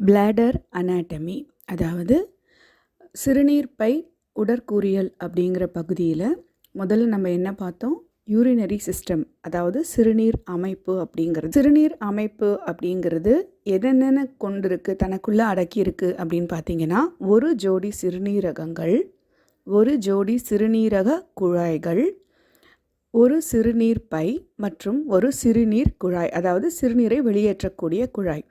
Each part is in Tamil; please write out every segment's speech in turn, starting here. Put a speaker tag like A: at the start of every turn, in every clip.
A: பிளாடர் அனாட்டமி, அதாவது சிறுநீர் பை உடற்கூறியல் அப்படிங்கிற பகுதியில் முதல்ல நம்ம என்ன பார்த்தோம்? யூரினரி சிஸ்டம், அதாவது சிறுநீர் அமைப்பு அப்படிங்கிறது. சிறுநீர் அமைப்பு அப்படிங்கிறது என்னென்ன கொண்டிருக்கு, தனக்குள்ளே அடக்கியிருக்கு அப்படின்னு பார்த்தீங்கன்னா, ஒரு ஜோடி சிறுநீரகங்கள், ஒரு ஜோடி சிறுநீரக குழாய்கள், ஒரு சிறுநீர் பை மற்றும் ஒரு சிறுநீர் குழாய், அதாவது சிறுநீரை வெளியேற்றக்கூடிய குழாய்.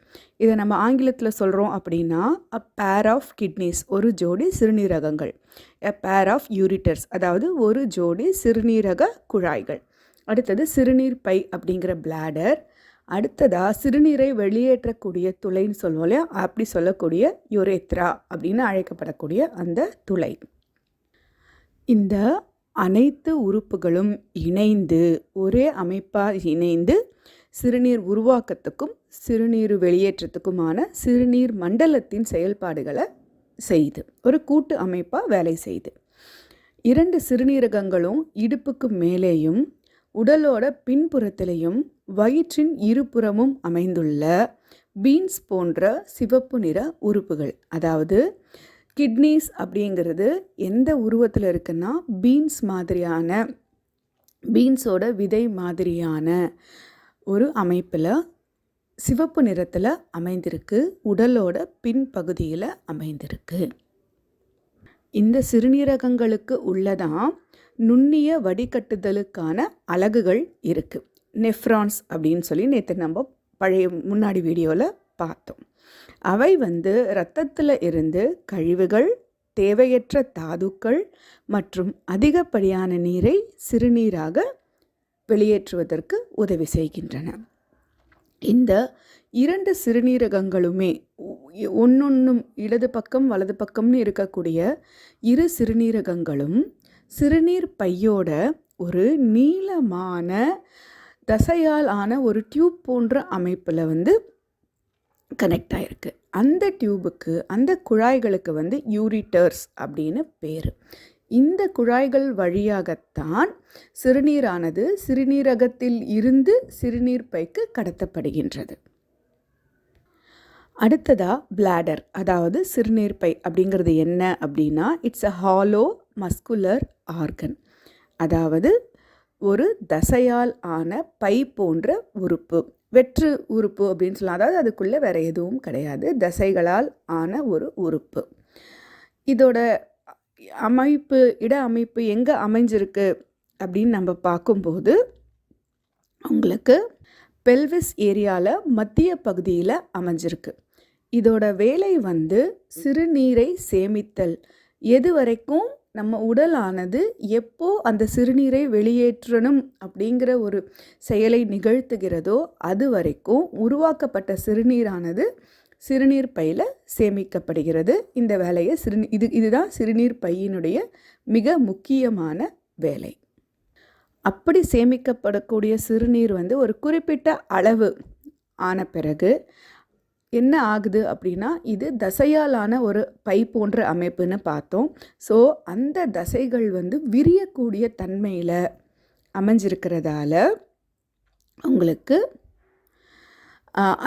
A: இதை நம்ம ஆங்கிலத்தில் சொல்கிறோம் அப்படின்னா அ பேர் ஆஃப் கிட்னிஸ், ஒரு ஜோடி சிறுநீரகங்கள். எ பேர் ஆஃப் யூரிட்டர்ஸ், அதாவது ஒரு ஜோடி சிறுநீரக குழாய்கள். அடுத்தது சிறுநீர் பை அப்படிங்கிற பிளாடர். அடுத்ததாக சிறுநீரை வெளியேற்றக்கூடிய துளைன்னு சொல்லுவோம் இல்லையா, அப்படி சொல்லக்கூடிய யுரேத்ரா அப்படின்னு அழைக்கப்படக்கூடிய அந்த துளை. இந்த அனைத்து உறுப்புகளும் இணைந்து ஒரே அமைப்பாக இணைந்து சிறுநீர் உருவாக்கத்துக்கும் சிறுநீர் வெளியேற்றத்துக்குமான சிறுநீர் மண்டலத்தின் செயல்பாடுகளை செய்து ஒரு கூட்டு அமைப்பாக வேலை செய்து. 2 சிறுநீரகங்களும் இடுப்புக்கு மேலேயும் உடலோட பின்புறத்திலையும் வயிற்றின் இருபுறமும் அமைந்துள்ள பீன்ஸ் போன்ற சிவப்பு நிற உறுப்புகள். அதாவது கிட்னிஸ் அப்படிங்கிறது எந்த உருவத்தில் இருக்குன்னா, பீன்ஸோட விதை மாதிரியான ஒரு அமைப்பில் சிவப்பு நிறத்தில் அமைந்திருக்கு, உடலோட பின்பகுதியில் அமைந்திருக்கு. இந்த சிறுநீரகங்களுக்கு உள்ளதான் நுண்ணிய வடிகட்டுதலுக்கான அலகுகள் இருக்குது. நெஃப்ரான்ஸ் அப்படின்னு சொல்லி நேற்று நம்ம முன்னாடி வீடியோவில் பார்த்தோம். அவை இரத்தத்தில் இருந்து கழிவுகள், தேவையற்ற தாதுக்கள் மற்றும் அதிகப்படியான நீரை சிறுநீராக வெளியேற்றுவதற்கு உதவி செய்கின்றன. இந்த 2 சிறுநீரகங்களுமே ஒன்னொன்றும் இடது பக்கம் வலது பக்கம்னு இருக்கக்கூடிய 2 சிறுநீரகங்களும் சிறுநீர் பையோட ஒரு நீளமான தசையால் ஆன ஒரு டியூப் போன்ற அமைப்பில் கனெக்ட் ஆகிருக்கு. அந்த டியூபுக்கு, அந்த குழாய்களுக்கு யூரிட்டர்ஸ் அப்படின்னு பேர். இந்த குழாய்கள் வழியாகத்தான் சிறுநீரானது சிறுநீரகத்தில் இருந்து சிறுநீர் பைக்கு கடத்தப்படுகின்றது. அடுத்ததா பிளாடர், அதாவது சிறுநீர் பை அப்படிங்கிறது என்ன அப்படின்னா, it's a hollow muscular organ, அதாவது ஒரு தசையால் ஆன பை போன்ற உறுப்பு, வெற்று உறுப்பு அப்படின்னு சொல்லலாம். அதாவது அதுக்குள்ளே வேறு எதுவும் கிடையாது, தசைகளால் ஆன ஒரு உறுப்பு. இதோட இட அமைப்பு எங்கே அமைஞ்சிருக்கு அப்படின்னு நம்ம பார்க்கும்போது, உங்களுக்கு பெல்விஸ் ஏரியாவில் மத்திய பகுதியில் அமைஞ்சிருக்கு. இதோட வேலை சிறுநீரை சேமித்தல். எது வரைக்கும் நம்ம உடலானது எப்போ அந்த சிறுநீரை வெளியேற்றணும் அப்படிங்கிற ஒரு செயலை நிகழ்த்துகிறதோ அது வரைக்கும் உருவாக்கப்பட்ட சிறுநீரானது சிறுநீர் பையில் சேமிக்கப்படுகிறது. இந்த வேலையை இதுதான் சிறுநீர் பையினுடைய மிக முக்கியமான வேலை. அப்படி சேமிக்கப்படக்கூடிய சிறுநீர் ஒரு குறிப்பிட்ட அளவு ஆன பிறகு என்ன ஆகுது அப்படின்னா, இது தசையாலான ஒரு பை போன்ற அமைப்புன்னு பார்த்தோம். ஸோ அந்த தசைகள் விரியக்கூடிய தன்மையில் அமைஞ்சிருக்கிறதால உங்களுக்கு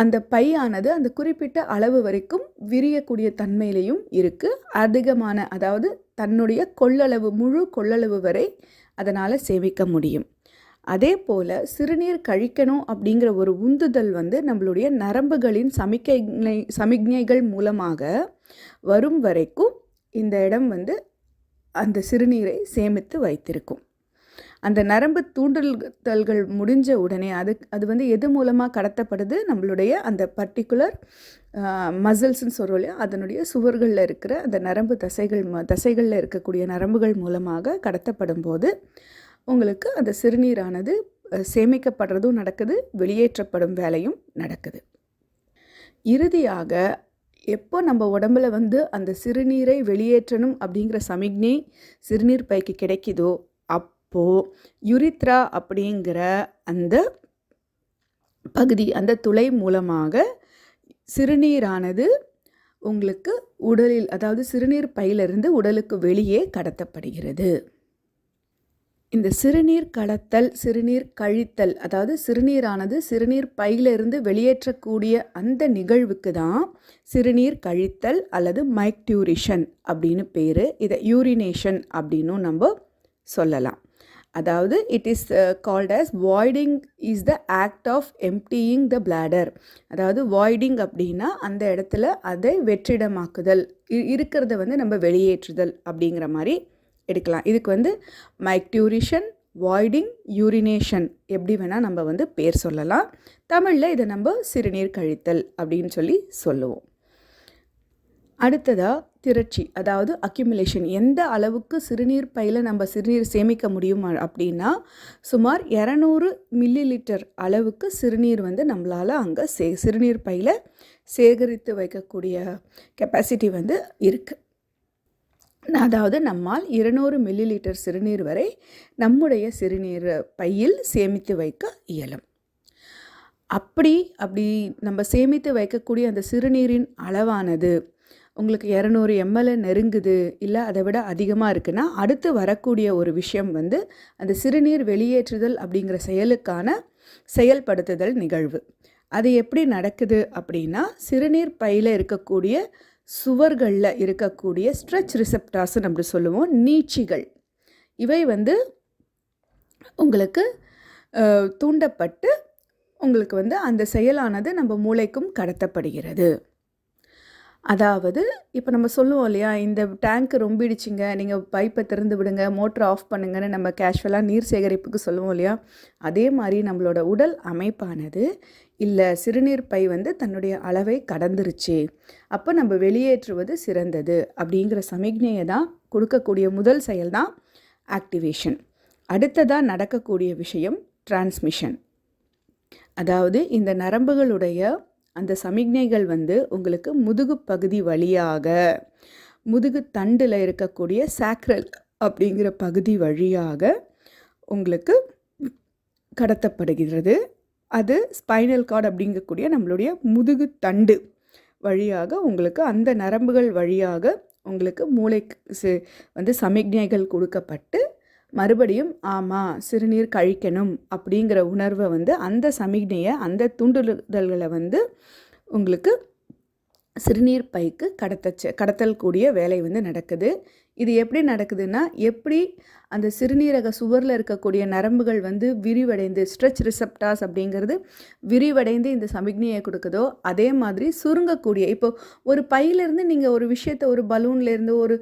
A: அந்த பையானது அந்த குறிப்பிட்ட அளவு வரைக்கும் விரியக்கூடிய தன்மையிலையும் இருக்குது. அதிகமான, அதாவது தன்னுடைய கொள்ளளவு, முழு கொள்ளளவு வரை அதனால் சேமிக்க முடியும். அதே போல் சிறுநீர் கழிக்கணும் அப்படிங்கிற ஒரு உந்துதல் நம்மளுடைய நரம்புகளின் சமிக்ஞைகள் மூலமாக வரும் வரைக்கும் இந்த இடம் அந்த சிறுநீரை சேமித்து வைத்திருக்கும். அந்த நரம்பு தூண்டுதல்கள் முடிஞ்ச உடனே அது எது மூலமாக கடத்தப்படுது? நம்மளுடைய அந்த பர்டிகுலர் மசில்ஸ்ன்னு சொல்கிறோம் இல்லையா, அதனுடைய சுவர்களில் இருக்கிற அந்த நரம்பு தசைகளில் இருக்கக்கூடிய நரம்புகள் மூலமாக கடத்தப்படும் போது உங்களுக்கு அந்த சிறுநீரானது சேமிக்கப்படுறதும் நடக்குது, வெளியேற்றப்படும் வேலையும் நடக்குது. இறுதியாக எப்போ நம்ம உடம்புல அந்த சிறுநீரை வெளியேற்றணும் அப்படிங்கிற சமிக்ஞை சிறுநீர் பைக்கு கிடைக்குதோ அப்போது யுரித்ரா அப்படிங்கிற அந்த பகுதி, அந்த துளை மூலமாக சிறுநீரானது உங்களுக்கு உடலில், அதாவது சிறுநீர் பையிலிருந்து உடலுக்கு வெளியே கடத்தப்படுகிறது. இந்த சிறுநீர் கடத்தல், சிறுநீர் கழித்தல், அதாவது சிறுநீரானது சிறுநீர் பையிலிருந்து வெளியேற்றக்கூடிய அந்த நிகழ்வுக்கு தான் சிறுநீர் கழித்தல் அல்லது மைக்டியூரிஷன் அப்படின்னு பேர். இதை யூரினேஷன் அப்படின்னும் நம்ம சொல்லலாம். அதாவது it is called as voiding is the act of emptying the bladder. அதாவது வாய்டிங் அப்படின்னா அந்த இடத்துல அதை வெற்றிடமாக்குதல், இருக்கிறத நம்ம வெளியேற்றுதல் அப்படிங்கிற மாதிரி எடுக்கலாம். இதுக்கு மைக்டியூரிஷன், வாய்டிங், யூரினேஷன் எப்படி வேணால் நம்ம பேர் சொல்லலாம். தமிழில் இதை நம்ம சிறுநீர் கழித்தல் அப்படின்னு சொல்லுவோம். அடுத்ததாக திரட்சி, அதாவது அக்யூமுலேஷன். எந்த அளவுக்கு சிறுநீர் பையில் நம்ம சிறுநீர் சேமிக்க முடியும் அப்படின்னா சுமார் 200 மில்லிலிட்டர் அளவுக்கு சிறுநீர் நம்மளால் அங்கே சிறுநீர் பையில் சேகரித்து வைக்கக்கூடிய கெப்பாசிட்டி இருக்குது. அதாவது நம்மால் 200 மில்லிலிட்டர் சிறுநீர் வரை நம்முடைய சிறுநீர் பையில் சேமித்து வைக்க இயலும். அப்படி நம்ம சேமித்து வைக்கக்கூடிய அந்த சிறுநீரின் அளவானது உங்களுக்கு 200 ml நெருங்குது, இல்லை அதை விட அதிகமாக இருக்குன்னா அடுத்து வரக்கூடிய ஒரு விஷயம் அந்த சிறுநீர் வெளியேற்றுதல் அப்படிங்கிற செயலுக்கான செயல்படுத்துதல் நிகழ்வு. அது எப்படி நடக்குது அப்படின்னா சிறுநீர் பையில் இருக்கக்கூடிய சுவர்களில் இருக்கக்கூடிய ஸ்ட்ரெச் ரிசெப்டார்ஸ்ன்னு அப்படி சொல்லுவோம், நீட்சிகள். இவை உங்களுக்கு தூண்டப்பட்டு உங்களுக்கு அந்த செயலானது நம்ம மூளைக்கும் கடத்தப்படுகிறது. அதாவது இப்போ நம்ம சொல்லுவோம் இல்லையா, இந்த டேங்க் ரொம்பிடுச்சிங்க, நீங்கள் பைப்பை திறந்து விடுங்க, மோட்டர் ஆஃப் பண்ணுங்கன்னு நம்ம கேஷுவலாக நீர் சேகரிப்புக்கு சொல்லுவோம் இல்லையா, அதே மாதிரி நம்மளோட உடல் அமைப்பானது இல்லை சிறுநீர் பை தன்னுடைய அளவை கடந்துருச்சு, அப்போ நம்ம வெளியேற்றுவது சிறந்தது அப்படிங்கிற சமிக்ஞையை தான் கொடுக்கக்கூடிய முதல் செயல் தான் ஆக்டிவேஷன். அடுத்ததாக நடக்கக்கூடிய விஷயம் டிரான்ஸ்மிஷன். அதாவது இந்த நரம்புகளுடைய அந்த சமிக்ஞைகள் உங்களுக்கு முதுகு பகுதி வழியாக, முதுகு தண்டில் இருக்கக்கூடிய சாக்ரல் அப்படிங்கிற பகுதி வழியாக உங்களுக்கு கடத்தப்படுகிறது. அது ஸ்பைனல் கார்டு அப்படிங்கக்கூடிய நம்மளுடைய முதுகு தண்டு வழியாக உங்களுக்கு அந்த நரம்புகள் வழியாக உங்களுக்கு மூளைக்கு சமிக்ஞைகள் கொடுக்கப்பட்டு மறுபடியும் ஆமாம் சிறுநீர் கழிக்கணும் அப்படிங்கிற உணர்வை அந்த சமிக்ஞையை, அந்த தூண்டுதல்களை உங்களுக்கு சிறுநீர் பைக்கு கடத்தல் கூடிய வேலை நடக்குது. இது எப்படி நடக்குதுன்னா, எப்படி அந்த சிறுநீரக சுவரில் இருக்கக்கூடிய நரம்புகள் விரிவடைந்து ஸ்ட்ரெச் ரிசெப்டார்ஸ் அப்படிங்கிறது விரிவடைந்து இந்த சமிக்ஞையை கொடுக்குதோ அதே மாதிரி சுருங்கக்கூடிய, இப்போ ஒரு பையிலேருந்து நீங்கள் ஒரு விஷயத்தை ஒரு பலூன்லேருந்து ஒரு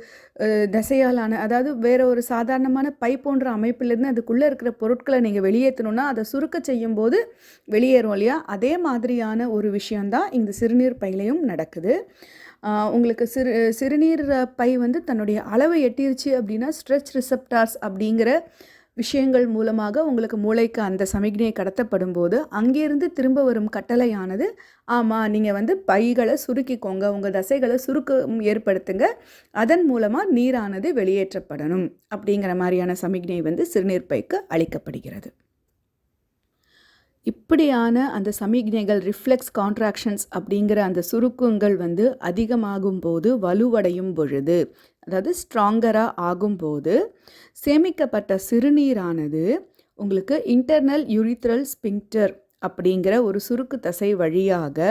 A: தசையாலான, அதாவது வேறு ஒரு சாதாரணமான பை போன்ற அமைப்பிலேருந்து அதுக்குள்ளே இருக்கிற பொருட்களை நீங்கள் வெளியேற்றணுன்னா அதை சுருக்க செய்யும்போது வெளியேறும் இல்லையா, அதே மாதிரியான ஒரு விஷயந்தான் இந்த சிறுநீர் பையிலையும் நடக்குது. உங்களுக்கு சிறுநீர் பை தன்னுடைய அளவை எட்டிருச்சு அப்படின்னா ஸ்ட்ரெச் ரிசெப்டார்ஸ் அப்படிங்கிற விஷயங்கள் மூலமாக உங்களுக்கு மூளைக்கு அந்த சமிக்ஞை கடத்தப்படும் போது அங்கேருந்து திரும்ப வரும் கட்டளையானது, ஆமாம் நீங்கள் பைகளை சுருக்கிக்கோங்க, உங்கள் தசைகளை சுருக்கம் ஏற்படுத்துங்க, அதன் மூலமாக நீரானது வெளியேற்றப்படணும் அப்படிங்கிற மாதிரியான சமிக்ஞை சிறுநீர் பைக்கு அளிக்கப்படுகிறது. இப்படியான அந்த சமிக்ஞைகள் ரிஃப்ளெக்ஸ் கான்ட்ராக்ஷன்ஸ் அப்படிங்கிற அந்த சுருக்கங்கள் அதிகமாகும் போது, வலுவடையும் பொழுது, அதாவது ஸ்ட்ராங்கராக ஆகும்போது சேமிக்கப்பட்ட சிறுநீரானது உங்களுக்கு இன்டர்னல் யூரித்ரல் ஸ்பிங்க்டர் அப்படிங்கிற ஒரு சுருக்கு தசை வழியாக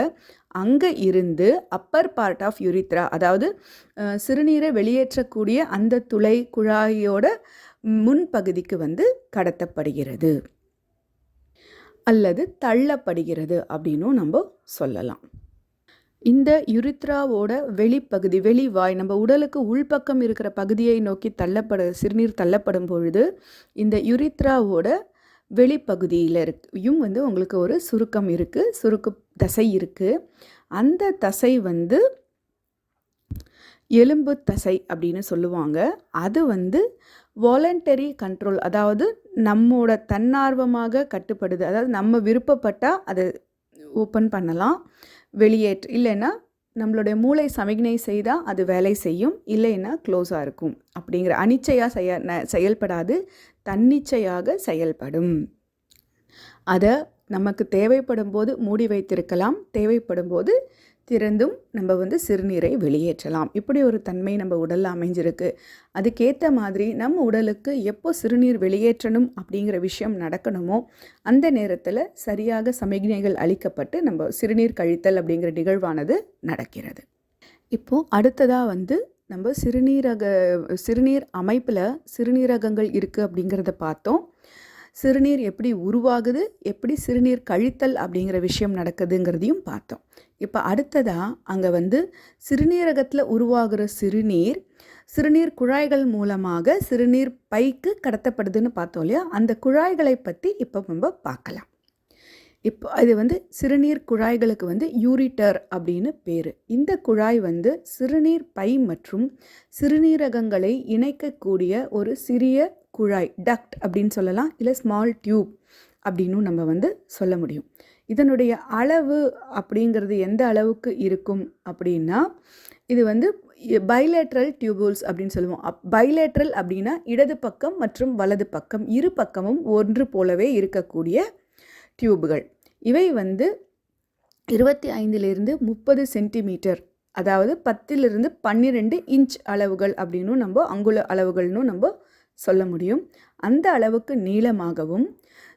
A: அங்கே இருந்து அப்பர் பார்ட் ஆஃப் யூரித்ரா, அதாவது சிறுநீரை வெளியேற்றக்கூடிய அந்த துளை குழாயோட முன்பகுதிக்கு கடத்தப்படுகிறது அல்லது தள்ளப்படுகிறது அப்படின்னும் நம்ம சொல்லலாம். இந்த யுரித்ராவோட வெளிப்பகுதி, வெளிவாய், நம்ம உடலுக்கு உள்பக்கம் இருக்கிற பகுதியை நோக்கி சிறுநீர் தள்ளப்படும் பொழுது இந்த யுரித்ராவோட வெளிப்பகுதியிலையும் உங்களுக்கு ஒரு சுருக்கம் இருக்குது, சுருக்கு தசை இருக்குது. அந்த தசை எலும்பு தசை அப்படின்னு சொல்லுவாங்க. அது வாலண்டரி கண்ட்ரோல், அதாவது நம்மோட தன்னார்வமாக கட்டுப்படுது. அதாவது நம்ம விருப்பப்பட்டால் அதை ஓப்பன் பண்ணலாம், இல்லைன்னா நம்மளுடைய மூளை சமிக்ஞை செய்தால் அது வேலை செய்யும், இல்லைன்னா க்ளோஸாக இருக்கும் அப்படிங்கிற அனிச்சையாக செயல்படாது, தன்னிச்சையாக செயல்படும். அதை நமக்கு தேவைப்படும் போது மூடி வைத்திருக்கலாம், தேவைப்படும் போது திறந்தும் நம்ம சிறுநீரை வெளியேற்றலாம். இப்படி ஒரு தன்மை நம்ம உடலில் அமைஞ்சிருக்கு. அதுக்கேற்ற மாதிரி நம்ம உடலுக்கு எப்போ சிறுநீர் வெளியேற்றணும் அப்படிங்கிற விஷயம் நடக்கணுமோ அந்த நேரத்தில் சரியாக சமிக்ஞைகள் அளிக்கப்பட்டு நம்ம சிறுநீர் கழித்தல் அப்படிங்கிற நிகழ்வானது நடக்கிறது. இப்போது அடுத்ததாக நம்ம சிறுநீர் அமைப்பில் சிறுநீரகங்கள் இருக்குது அப்படிங்கிறத பார்த்தோம். சிறுநீர் எப்படி உருவாகுது, எப்படி சிறுநீர் கழித்தல் அப்படிங்கிற விஷயம் நடக்குதுங்கிறதையும் பார்த்தோம். இப்போ அடுத்ததாக அங்கே சிறுநீரகத்தில் உருவாகிற சிறுநீர் குழாய்கள் மூலமாக சிறுநீர் பைக்கு கடத்தப்படுதுன்னு பார்த்தோம் இல்லையா? அந்த குழாய்களை பற்றி இப்போ நம்ம பார்க்கலாம். இப்போ இது சிறுநீர் குழாய்களுக்கு யூரிட்டர் அப்படின்னு பேர். இந்த குழாய் சிறுநீர் பை மற்றும் சிறுநீரகங்களை இணைக்கக்கூடிய ஒரு சிறிய குழாய், டக்ட் அப்படின்னு சொல்லலாம், இல்லை ஸ்மால் டியூப் அப்படின்னும் நம்ம சொல்ல முடியும். இதனுடைய அளவு அப்படிங்கிறது எந்த அளவுக்கு இருக்கும் அப்படின்னா, இது பைலேட்ரல் டியூபுல்ஸ் அப்படின்னு சொல்லுவோம். பைலேட்ரல் அப்படின்னா இடது பக்கம் மற்றும் வலது பக்கம் இரு பக்கமும் ஒன்று போலவே இருக்கக்கூடிய டியூபுகள். இவை 25 30 சென்டிமீட்டர், அதாவது 10 12 இன்ச் அளவுகள் அப்படின்னும் நம்ம அங்குல அளவுகள்னு நம்ம சொல்ல முடியும். அந்த அளவுக்கு நீளமாகவும்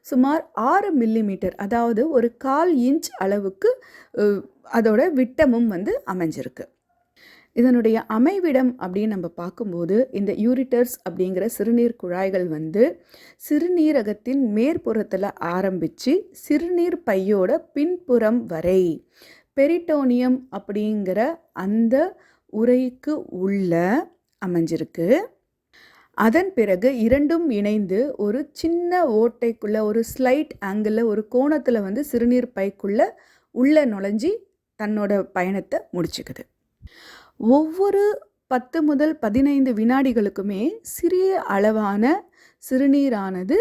A: சுமார் 6 மில்லிமீட்டர், அதாவது ஒரு 1/4 இன்ச் அளவுக்கு அதோட விட்டமும் அமைஞ்சிருக்கு. இதனுடைய அமைவிடம் அப்படின்னு நம்ம பார்க்கும்போது இந்த யூரிட்டர்ஸ் அப்படிங்கிற சிறுநீர் குழாய்கள் சிறுநீரகத்தின் மேற்புறத்தில் ஆரம்பித்து சிறுநீர் பையோட பின்புறம் வரை பெரிட்டோனியம் அப்படிங்கிற அந்த உறைக்கு உள்ள அமைஞ்சிருக்கு. அதன் பிறகு இரண்டும் இணைந்து ஒரு சின்ன ஓட்டைக்குள்ளே ஒரு ஸ்லைட் ஆங்கிளில் ஒரு கோணத்தில் சிறுநீர் பைக்குள்ளே உள்ளே நுழைஞ்சி தன்னோட பயணத்தை முடிச்சுக்குது. ஒவ்வொரு 10 முதல் 15 வினாடிகளுக்குமே சிறிய அளவான சிறுநீரானது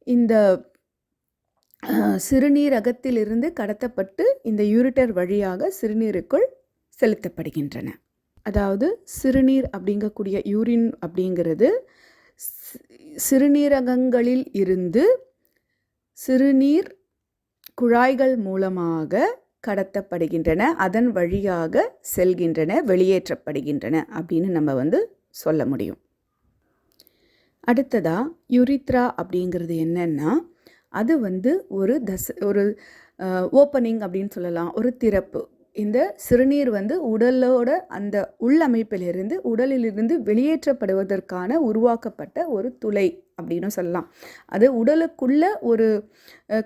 A: இந்த சிறுநீரகத்திலிருந்து கடத்தப்பட்டு இந்த யூரிட்டர் வழியாக சிறுநீருக்குள் செலுத்தப்படுகின்றன. அதாவது சிறுநீர் அப்படிங்கக்கூடிய யூரின் அப்படிங்கிறது சிறுநீரகங்களில் இருந்து சிறுநீர் குழாய்கள் மூலமாக கடத்தப்படுகின்றன, அதன் வழியாக செல்கின்றன, வெளியேற்றப்படுகின்றன அப்படின்னு நம்ம சொல்ல முடியும். அடுத்ததாக யூரித்ரா அப்படிங்கிறது என்னன்னா, அது ஒரு ஓப்பனிங் அப்படின்னு சொல்லலாம், ஒரு திறப்பு. இந்த சிறுநீர் உடலோட அந்த உள்ளமைப்பிலிருந்து உடலிலிருந்து வெளியேற்றப்படுவதற்கான உருவாக்கப்பட்ட ஒரு துளை அப்படின்னு சொல்லலாம். அது உடலுக்குள்ள ஒரு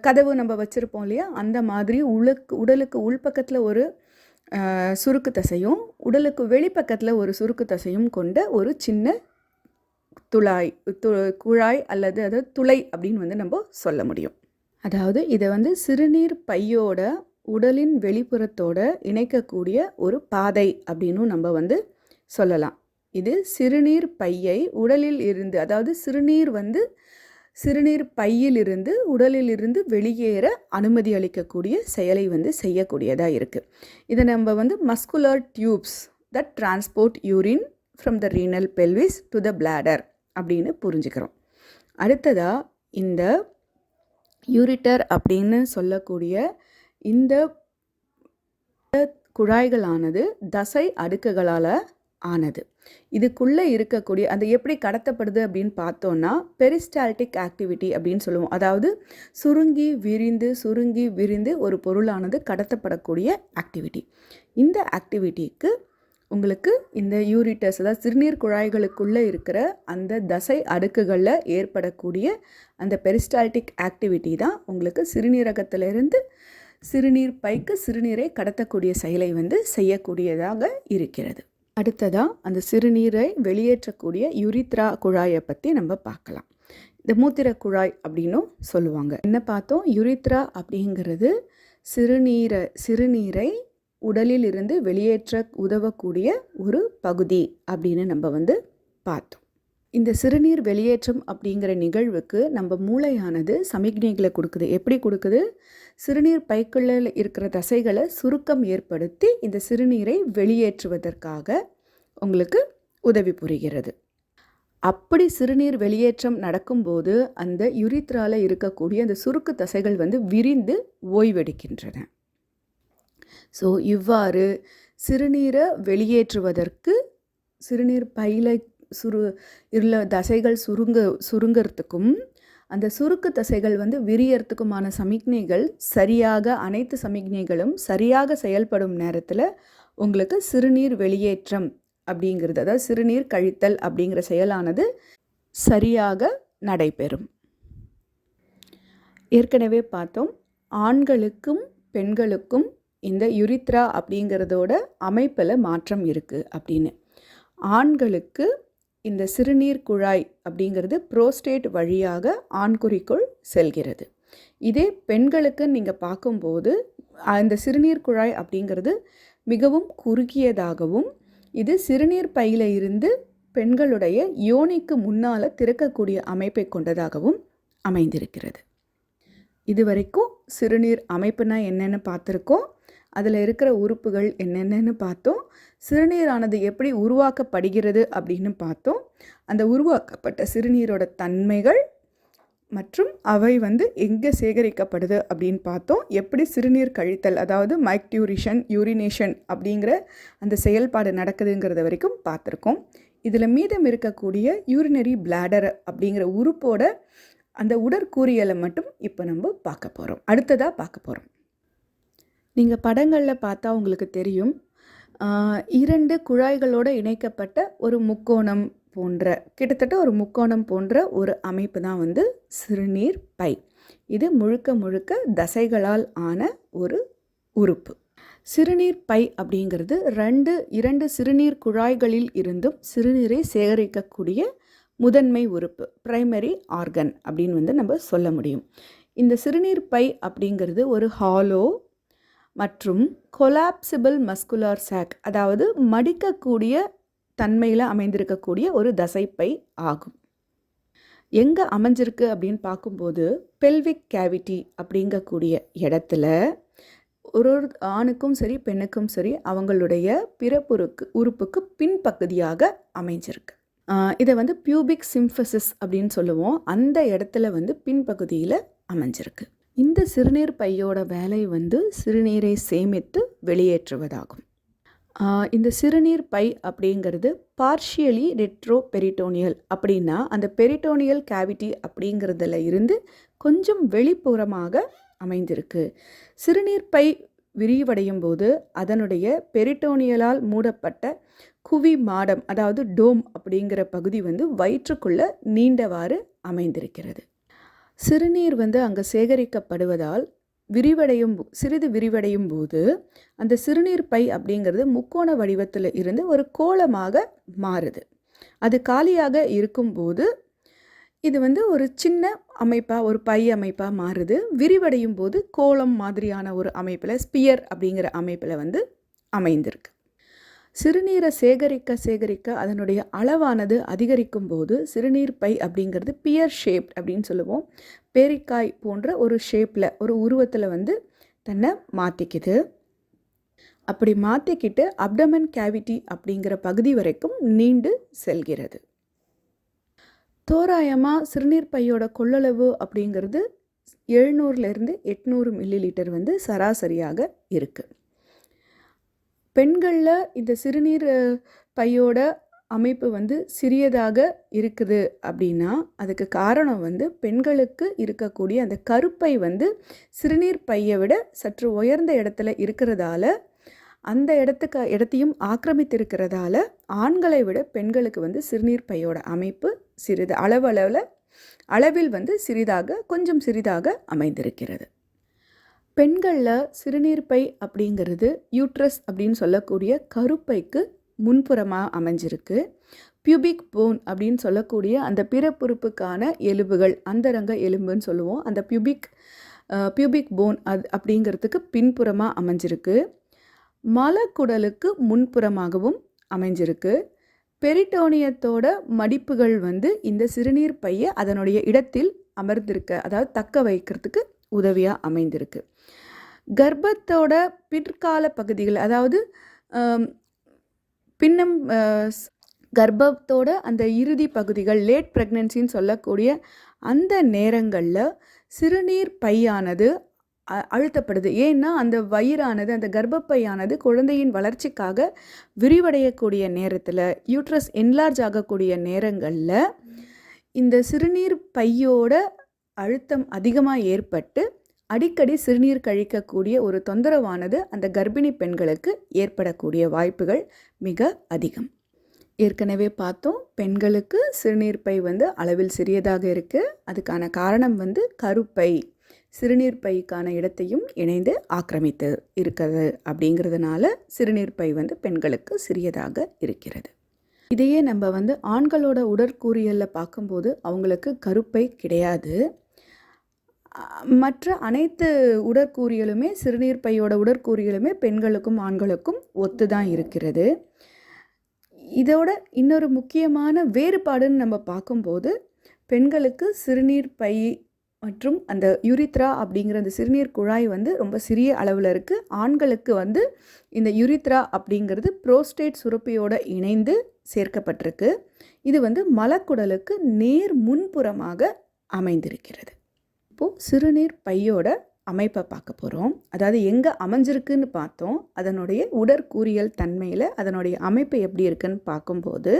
A: கதவு நம்ம வச்சுருப்போம் இல்லையா, அந்த மாதிரி உடலுக்கு உள்பக்கத்தில் ஒரு சுருக்கு தசையும் உடலுக்கு வெளிப்பக்கத்தில் ஒரு சுருக்கு தசையும் கொண்ட ஒரு சின்ன குழாய் அல்லது அது துளை அப்படின்னு நம்ம சொல்ல முடியும். அதாவது இதை சிறுநீர் பையோட உடலின் வெளிப்புறத்தோட இணைக்கக்கூடிய ஒரு பாதை அப்படின்னு நம்ம சொல்லலாம். இது சிறுநீர் பையை உடலில் இருந்து, அதாவது சிறுநீர் பையிலிருந்து உடலிலிருந்து வெளியேற அனுமதி அளிக்கக்கூடிய செயலை செய்யக்கூடியதாக இருக்குது. இதை நம்ம muscular tubes that transport urine from the renal pelvis to the bladder அப்படின்னு புரிஞ்சுக்கிறோம். அடுத்ததாக இந்த யூரிட்டர் அப்படின்னு சொல்லக்கூடிய இந்த குழாய்களானது தசை அடுக்குகளால் ஆனது. இதுக்குள்ளே இருக்கக்கூடிய அது எப்படி கடத்தப்படுது அப்படின்னு பார்த்தோன்னா பெரிஸ்டால்டிக் ஆக்டிவிட்டி அப்படின்னு சொல்லுவோம். அதாவது சுருங்கி விரிந்து ஒரு பொருளானது கடத்தப்படக்கூடிய ஆக்டிவிட்டி. இந்த ஆக்டிவிட்டிக்கு உங்களுக்கு இந்த யூரிட்டர்ஸ், அதாவது சிறுநீர் குழாய்களுக்குள்ளே இருக்கிற அந்த தசை அடுக்குகளில் ஏற்படக்கூடிய அந்த பெரிஸ்டால்டிக் ஆக்டிவிட்டி தான் உங்களுக்கு சிறுநீரகத்திலிருந்து சிறுநீர் பைக்கு சிறுநீரை கடத்தக்கூடிய செயலை செய்யக்கூடியதாக இருக்கிறது. அடுத்ததாக அந்த சிறுநீரை வெளியேற்றக்கூடிய யூரித்ரா குழாயை பற்றி நம்ம பார்க்கலாம். இந்த மூத்திர குழாய் அப்படின்னும் சொல்லுவாங்க. என்ன பார்த்தோம், யூரித்ரா அப்படிங்கிறது சிறுநீரை உடலில் இருந்து வெளியேற்ற உதவக்கூடிய ஒரு பகுதி அப்படின்னு நம்ம பார்த்தோம். இந்த சிறுநீர் வெளியேற்றம் அப்படிங்கிற நிகழ்வுக்கு நம்ம மூளையானது சமிக்ஞைகளை கொடுக்குது. எப்படி கொடுக்குது? சிறுநீர் பைக்குள்ள இருக்கிற தசைகளை சுருக்கம் ஏற்படுத்தி இந்த சிறுநீரை வெளியேற்றுவதற்காக உங்களுக்கு உதவி புரிகிறது. அப்படி சிறுநீர் வெளியேற்றம் நடக்கும்போது அந்த யுரித்ரால இருக்கக்கூடிய அந்த சுருக்கு தசைகள் வந்து விரிந்து ஓய்வெடுக்கின்றன. ஸோ இவ்வாறு சிறுநீரை வெளியேற்றுவதற்கு சிறுநீர் பையில உள்ள தசைகள் சுருங்கிறதுக்கும் அந்த சுருக்கு தசைகள் வந்து விரியறதுக்குமான சமிக்ஞைகள் அனைத்து சமிக்ஞைகளும் சரியாக செயல்படும் நேரத்தில் உங்களுக்கு சிறுநீர் வெளியேற்றம் அப்படிங்கிறது, அதாவது சிறுநீர் கழித்தல் அப்படிங்கிற செயலானது சரியாக நடைபெறும். ஏற்கனவே பார்த்தோம், ஆண்களுக்கும் பெண்களுக்கும் இந்த யுரித்ரா அப்படிங்கிறதோட அமைப்பில் மாற்றம் இருக்குது அப்படின்னு. ஆண்களுக்கு இந்த சிறுநீர் குழாய் அப்படிங்கிறது புரோஸ்டேட் வழியாக ஆண்குறிக்குள் செல்கிறது. இதே பெண்களுக்கு நீங்கள் பார்க்கும்போது அந்த சிறுநீர் குழாய் அப்படிங்கிறது மிகவும் குறுகியதாகவும் இது சிறுநீர் பையில இருந்து பெண்களுடைய யோனிக்கு முன்னால் திறக்கக்கூடிய அமைப்பை கொண்டதாகவும் அமைந்திருக்கிறது. இதுவரைக்கும் சிறுநீர் அமைப்புனா என்னென்னு பார்த்துருக்கோம். அதில் இருக்கிற உறுப்புகள் என்னென்னு பார்த்தோம். சிறுநீரானது எப்படி உருவாக்கப்படுகிறது அப்படின்னு பார்த்தோம். அந்த உருவாக்கப்பட்ட சிறுநீரோட தன்மைகள் மற்றும் அவை வந்து எங்கே சேகரிக்கப்படுது அப்படின்னு பார்த்தோம். எப்படி சிறுநீர் கழித்தல், அதாவது மைக்டியூரிஷன், யூரினேஷன் அப்படிங்கிற அந்த செயல்பாடு நடக்குதுங்கிறத வரைக்கும் பார்த்துருக்கோம். இதில் மீதம் இருக்கக்கூடிய யூரினரி பிளாடர் அப்படிங்கிற உறுப்போட அந்த உடற்கூறியலை மட்டும் இப்போ நம்ம அடுத்ததாக பார்க்க போகிறோம். நீங்கள் படங்களில் பார்த்தா உங்களுக்கு தெரியும், 2 குழாய்களோடு இணைக்கப்பட்ட ஒரு முக்கோணம் போன்ற, கிட்டத்தட்ட ஒரு முக்கோணம் போன்ற ஒரு அமைப்பு தான் வந்து சிறுநீர் பை. இது முழுக்க முழுக்க தசைகளால் ஆன ஒரு உறுப்பு. சிறுநீர் பை அப்படிங்கிறது 2 சிறுநீர் குழாய்களில் இருந்தும் சிறுநீரை சேகரிக்கக்கூடிய முதன்மை உறுப்பு, பிரைமரி ஆர்கன் அப்படின்னு வந்து நம்ம சொல்ல முடியும். இந்த சிறுநீர் பை அப்படிங்கிறது ஒரு ஹாலோ மற்றும் கொலாப்சிபிள் மஸ்குலார் சாக், அதாவது மடிக்கக்கூடிய தன்மையில் அமைந்திருக்கக்கூடிய ஒரு தசைப்பை ஆகும். எங்கே அமைஞ்சிருக்கு அப்படின்னு பார்க்கும்போது பெல்விக் கேவிட்டி அப்படிங்கக்கூடிய இடத்துல ஒரு ஆணுக்கும் சரி பெண்ணுக்கும் சரி அவங்களுடைய பிறப்புறுக்கு உறுப்புக்கு பின்பகுதியாக அமைஞ்சிருக்கு. இதை வந்து பியூபிக் சிம்பசிஸ் அப்படின்னு சொல்லுவோம். அந்த இடத்துல வந்து பின்பகுதியில் அமைஞ்சிருக்கு. இந்த சிறுநீர் பையோட வேலை வந்து சிறுநீரை சேமித்து வெளியேற்றுவதாகும். இந்த சிறுநீர் பை அப்படிங்கிறது பார்ஷியலி ரெட்ரோ பெரிட்டோனியல் அப்படின்னா அந்த பெரிட்டோனியல் கேவிட்டி அப்படிங்கிறதுல இருந்து கொஞ்சம் வெளிப்புறமாக அமைந்திருக்கு. சிறுநீர் பை விரிவடையும் போது அதனுடைய பெரிட்டோனியலால் மூடப்பட்ட குவி மாடம், அதாவது டோம் அப்படிங்கிற பகுதி வந்து வயிற்றுக்குள்ள நீண்டவாறு அமைந்திருக்கிறது. சிறுநீர் வந்து அங்கே சேகரிக்கப்படுவதால் சிறிது விரிவடையும் போது அந்த சிறுநீர் பை அப்படிங்கிறது முக்கோண வடிவத்தில் இருந்து ஒரு கோளமாக மாறுது. அது காலியாக இருக்கும்போது இது வந்து ஒரு சின்ன அமைப்பாக, ஒரு பை அமைப்பாக மாறுது. விரிவடையும் போது கோளம் மாதிரியான ஒரு அமைப்பில், ஸ்பியர் அப்படிங்கிற அமைப்பில் வந்து அமைந்திருக்கு. சிறுநீரை சேகரிக்க அதனுடைய அளவானது அதிகரிக்கும் போது சிறுநீர் பை அப்படிங்கிறது பியர் ஷேப் அப்படின்னு சொல்லுவோம். பேரிக்காய் போன்ற ஒரு ஷேப்பில், ஒரு உருவத்தில் வந்து தன்னை மாற்றிக்குது. அப்படி மாற்றிக்கிட்டு அப்டமன் கேவிட்டி அப்படிங்கிற பகுதி வரைக்கும் நீண்டு செல்கிறது. தோராயமாக சிறுநீர் பையோட கொள்ளளவு அப்படிங்கிறது 700 - 800 மில்லிலிட்டர் வந்து சராசரியாக இருக்குது. பெண்களில் இந்த சிறுநீர் பையோட அமைப்பு வந்து சிறியதாக இருக்குது அப்படின்னா அதுக்கு காரணம் வந்து பெண்களுக்கு இருக்கக்கூடிய அந்த கருப்பை வந்து சிறுநீர் பையை விட சற்று உயர்ந்த இடத்துல இருக்கிறதால, அந்த இடத்தையும் ஆக்கிரமித்திருக்கிறதால ஆண்களை விட பெண்களுக்கு வந்து சிறுநீர் பையோட அமைப்பு சிறிது அளவில் வந்து கொஞ்சம் சிறிதாக அமைந்திருக்கிறது. பெண்களில் சிறுநீர் பை அப்படிங்கிறது யூட்ரஸ் அப்படின்னு சொல்லக்கூடிய கருப்பைக்கு முன்புறமாக அமைஞ்சிருக்கு. பியூபிக் போன் அப்படின்னு சொல்லக்கூடிய அந்த பிறப்புறுப்புக்கான எலும்புகள், அந்தரங்க எலும்புன்னு சொல்லுவோம், அந்த பியூபிக் போன் அப்படிங்கிறதுக்கு பின்புறமாக அமைஞ்சிருக்கு. மலக்குடலுக்கு முன்புறமாகவும் அமைஞ்சிருக்கு. பெரிட்டோனியத்தோட மடிப்புகள் வந்து இந்த சிறுநீர் பையை அதனுடைய இடத்தில் அமர்ந்திருக்க, அதாவது தக்க வைக்கிறதுக்கு உதவியாக அமைந்திருக்கு. கர்ப்பத்தோட பிற்கால பகுதிகள், அதாவது கர்ப்பத்தோட அந்த இறுதி பகுதிகள் லேட் ப்ரெக்னன்சின்னு சொல்லக்கூடிய அந்த நேரங்களில் சிறுநீர் பையானது அழுத்தப்படுது. ஏன்னா அந்த வயிறானது, அந்த கர்ப்பப்பையானது குழந்தையின் வளர்ச்சிக்காக விரிவடையக்கூடிய நேரத்தில், யூட்ரஸ் என்லார்ஜ் ஆகக்கூடிய நேரங்களில் இந்த சிறுநீர் பையோட அழுத்தம் அதிகமாக ஏற்பட்டு அடிக்கடி சிறுநீர் கழிக்கக்கூடிய ஒரு தொந்தரவானது அந்த கர்ப்பிணி பெண்களுக்கு ஏற்படக்கூடிய வாய்ப்புகள் மிக அதிகம். ஏற்கனவே பார்த்தோம், பெண்களுக்கு சிறுநீர் பை அளவில் சிறியதாக இருக்குது. அதுக்கான காரணம் கருப்பை சிறுநீர் பைக்கான இடத்தையும் இணைந்து ஆக்கிரமித்து இருக்கிறது. அப்படிங்கிறதுனால சிறுநீர் பை பெண்களுக்கு சிறியதாக இருக்கிறது. இதையே நம்ம ஆண்களோட உடற்கூறியலில் பார்க்கும்போது அவங்களுக்கு கருப்பை கிடையாது. மற்ற அனைத்து உடற்கூறியலுமே, சிறுநீர் பையோட உடற்கூறியலுமே பெண்களுக்கும் ஆண்களுக்கும் ஒத்து தான் இருக்கிறது. இதோட இன்னொரு முக்கியமான வேறுபாடுன்னு நம்ம பார்க்கும்போது, பெண்களுக்கு சிறுநீர் பை மற்றும் அந்த யூரித்ரா அப்படிங்கிற அந்த சிறுநீர் குழாய் ரொம்ப சிறிய அளவில் இருக்குது. ஆண்களுக்கு இந்த யூரித்ரா அப்படிங்கிறது புரோஸ்டேட் சுரப்பியோடு இணைந்து சேர்க்கப்பட்டிருக்கு. இது மலக்குடலுக்கு நேர் முன்புறமாக அமைந்திருக்கிறது. இப்போது சிறுநீர் பையோட அமைப்பை பார்க்க போகிறோம். அதாவது எங்கே அமைஞ்சிருக்குன்னு பார்த்தோம். அதனுடைய உடற்கூறியல் தன்மையில் அதனுடைய அமைப்பு எப்படி இருக்குன்னு பார்க்கும்போது,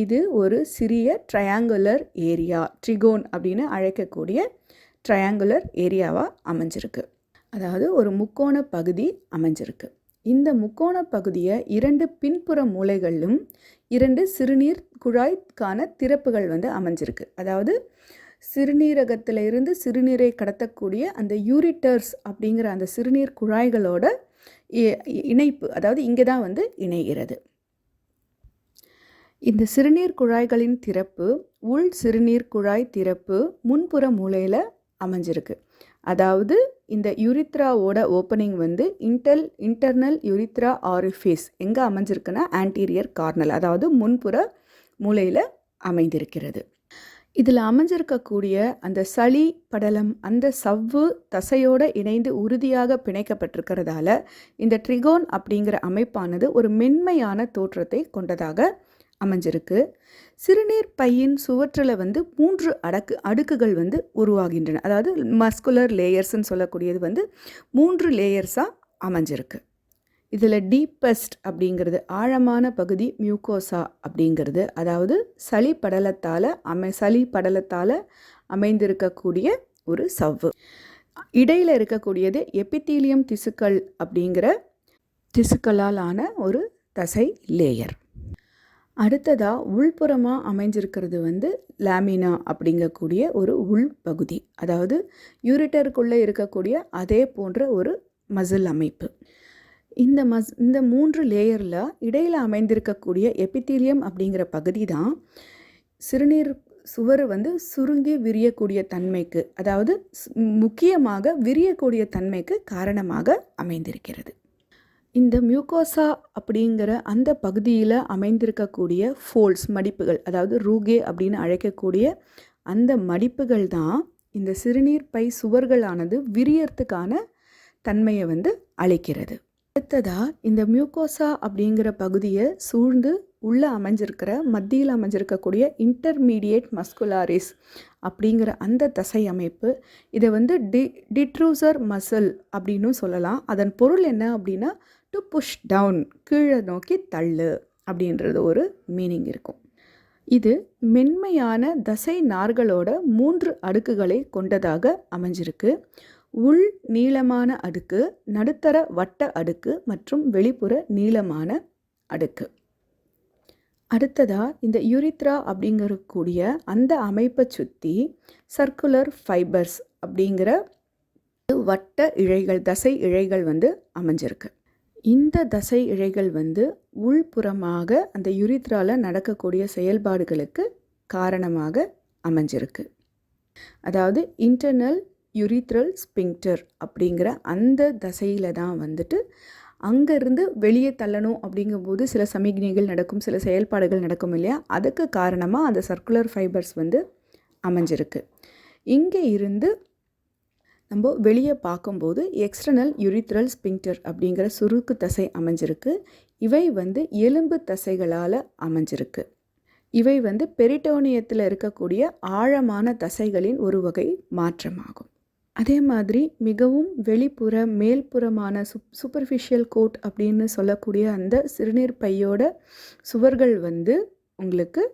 A: இது ஒரு சிறிய ட்ரையாங்குலர் ஏரியா, ட்ரிகோன் அப்படின்னு அழைக்கக்கூடிய ட்ரையாங்குலர் ஏரியாவாக அமைஞ்சிருக்கு. அதாவது ஒரு முக்கோண பகுதி அமைஞ்சிருக்கு. இந்த முக்கோண பகுதியை 2 பின்புற மூலைகளிலும் 2 சிறுநீர் குழாய்க்கான திறப்புகள் அமைஞ்சிருக்கு. அதாவது சிறுநீரகத்தில் இருந்து சிறுநீரை கடத்தக்கூடிய அந்த யூரிட்டர்ஸ் அப்படிங்கிற அந்த சிறுநீர் குழாய்களோட இணைப்பு, அதாவது இங்கே தான் இணைகிறது. இந்த சிறுநீர் குழாய்களின் திறப்பு உள் சிறுநீர் குழாய் திறப்பு முன்புற மூலையில் அமைஞ்சிருக்கு. அதாவது இந்த யூரித்ராவோட ஓப்பனிங் இன்டர்னல் யூரித்ரா ஆரிஃபேஸ் எங்கே அமைஞ்சிருக்குன்னா ஆன்டீரியர் கார்னல், அதாவது முன்புற மூலையில் அமைந்திருக்கிறது. இதில் அமைஞ்சிருக்கக்கூடிய அந்த சளி படலம் அந்த சவ்வு தசையோடு இணைந்து உறுதியாக பிணைக்கப்பட்டிருக்கிறதால இந்த ட்ரிகோன் அப்படிங்கிற அமைப்பானது ஒரு மென்மையான தோற்றத்தை கொண்டதாக அமைஞ்சிருக்கு. சிறுநீர் பையின் சுவற்றில் 3 அடுக்குகள் உருவாகின்றன. அதாவது மஸ்குலர் லேயர்ஸ்ன்னு சொல்லக்கூடியது 3 லேயர்ஸாக அமைஞ்சிருக்கு. இதில் டீப்பஸ்ட் அப்படிங்கிறது ஆழமான பகுதி மியூக்கோசா அப்படிங்கிறது, அதாவது சளி படலத்தால் அமைந்திருக்கக்கூடிய ஒரு சவ்வு. இடையில் இருக்கக்கூடியது எபித்தீலியம் திசுக்கள் அப்படிங்கிற திசுக்களால் ஆன ஒரு தசை லேயர். அடுத்ததாக உள்புறமாக அமைஞ்சிருக்கிறது லாமினா அப்படிங்கக்கூடிய ஒரு உள்பகுதி, அதாவது யூரிட்டருக்குள்ளே இருக்கக்கூடிய அதே போன்ற ஒரு மசில் அமைப்பு. இந்த 3 லேயரில் இடையில் அமைந்திருக்கக்கூடிய எபித்தீலியம் அப்படிங்கிற பகுதி தான் சிறுநீர் சுவர் சுருங்கி விரியக்கூடிய தன்மைக்கு, அதாவது முக்கியமாக விரியக்கூடிய தன்மைக்கு காரணமாக அமைந்திருக்கிறது. இந்த மியூக்கோசா அப்படிங்கிற அந்த பகுதியில் அமைந்திருக்கக்கூடிய ஃபோல்ட்ஸ், மடிப்புகள், அதாவது ரூகே அப்படின்னு அழைக்கக்கூடிய அந்த மடிப்புகள் தான் இந்த சிறுநீர் பை சுவர்களானது விரியறதுக்கான தன்மையை அளிக்கிறது. அடுத்ததாக இந்த மியூக்கோசா அப்படிங்கிற பகுதியை சூழ்ந்து உள்ளே மத்தியில் அமைஞ்சிருக்கக்கூடிய இன்டர்மீடியேட் மஸ்குலாரிஸ் அப்படிங்கிற அந்த தசை அமைப்பு, இதை டிட்ரூசர் மசில் அப்படின்னு சொல்லலாம். அதன் பொருள் என்ன அப்படின்னா டு புஷ் டவுன், கீழே நோக்கி தள்ளு அப்படின்றது ஒரு மீனிங் இருக்கும். இது மென்மையான தசை நார்களோட 3 அடுக்குகளை கொண்டதாக அமைஞ்சிருக்கு. உள் நீளமான அடுக்கு, நடுத்தர வட்ட அடுக்கு மற்றும் வெளிப்புற நீளமான அடுக்கு. அடுத்ததாக இந்த யூரித்ரா அப்படிங்கக்கூடிய அந்த அமைப்பை சுற்றி சர்க்குலர் ஃபைபர்ஸ் அப்படிங்கிற வட்ட இழைகள், தசை இழைகள் அமைஞ்சிருக்கு. இந்த தசை இழைகள் உள்புறமாக அந்த யூரித்ராவில் நடக்கக்கூடிய செயல்பாடுகளுக்கு காரணமாக அமைஞ்சிருக்கு. அதாவது இன்டர்னல் யூரித்ரல் ஸ்பிங்க்டர் அப்படிங்கிற அந்த தசையில் தான் அங்கேருந்து வெளியே தள்ளணும் அப்படிங்கும்போது சில சமிக்ஞைகள் நடக்கும், சில செயல்பாடுகள் நடக்கும் இல்லையா, அதுக்கு காரணமாக அந்த சர்க்குலர் ஃபைபர்ஸ் அமைஞ்சிருக்கு. இங்கே இருந்து நம்ம வெளியே பார்க்கும்போது எக்ஸ்டர்னல் யூரித்ரல் ஸ்பிங்க்டர் அப்படிங்கிற சுருக்கு தசை அமைஞ்சிருக்கு. இவை எலும்பு தசைகளால் அமைஞ்சிருக்கு. இவை வந்து பெரிட்டோனியத்தில் இருக்கக்கூடிய ஆழமான தசைகளின் ஒரு வகை மாற்றமாகும். அதே மாதிரி மிகவும் வெளிப்புற மேல்புறமான சூப்பர்ஃபிஷியல் கோட் அப்படின்னு சொல்லக்கூடிய அந்த சிறுநீர் பையோட சுவர்கள் வந்து உங்களுக்கு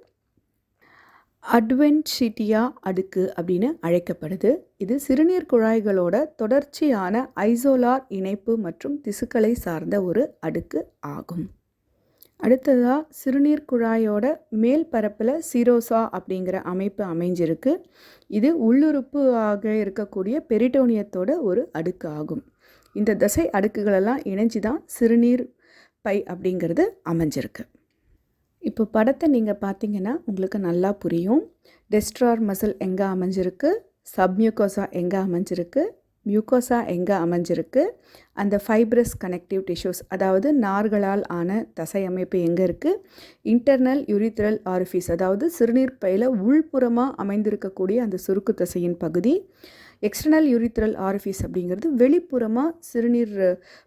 A: அட்வென்டிஷியா அடுக்கு அப்படின்னு அழைக்கப்படுது. இது சிறுநீர் குழாய்களோட தொடர்ச்சியான ஐசோலார் இணைப்பு மற்றும் திசுக்களை சார்ந்த ஒரு அடுக்கு ஆகும். அடுத்ததாக சிறுநீர் குழாயோட மேல் பரப்பில் சிரோசா அப்படிங்கிற அமைப்பு அமைஞ்சிருக்கு. இது உள்ளுறுப்பு ஆக இருக்கக்கூடிய பெரிட்டோனியத்தோட ஒரு அடுக்கு ஆகும். இந்த தசை அடுக்குகளெல்லாம் இணைஞ்சு தான் சிறுநீர் பை அப்படிங்கிறது அமைஞ்சிருக்கு. இப்போ படத்தை நீங்கள் பார்த்தீங்கன்னா உங்களுக்கு நல்லா புரியும். டெஸ்ட்ரார் மசில் எங்கே அமைஞ்சிருக்கு, சப்மியூக்கோசா எங்கே அமைஞ்சிருக்கு, மியூக்கோசா எங்கே அமைஞ்சிருக்கு, அந்த ஃபைப்ரஸ் கனெக்டிவ் டிஷ்யூஸ் அதாவது நார்களால் ஆன தசை அமைப்பு எங்கே இருக்குது, இன்டர்னல் யூரித்ரல் ஆரிஃபிஸ் அதாவது சிறுநீர் பையில் உள்புறமாக அமைந்திருக்கக்கூடிய அந்த சுருக்கு தசையின் பகுதி, எக்ஸ்டர்னல் யூரித்ரல் ஆரிஃபிஸ் அப்படிங்கிறது வெளிப்புறமாக சிறுநீர்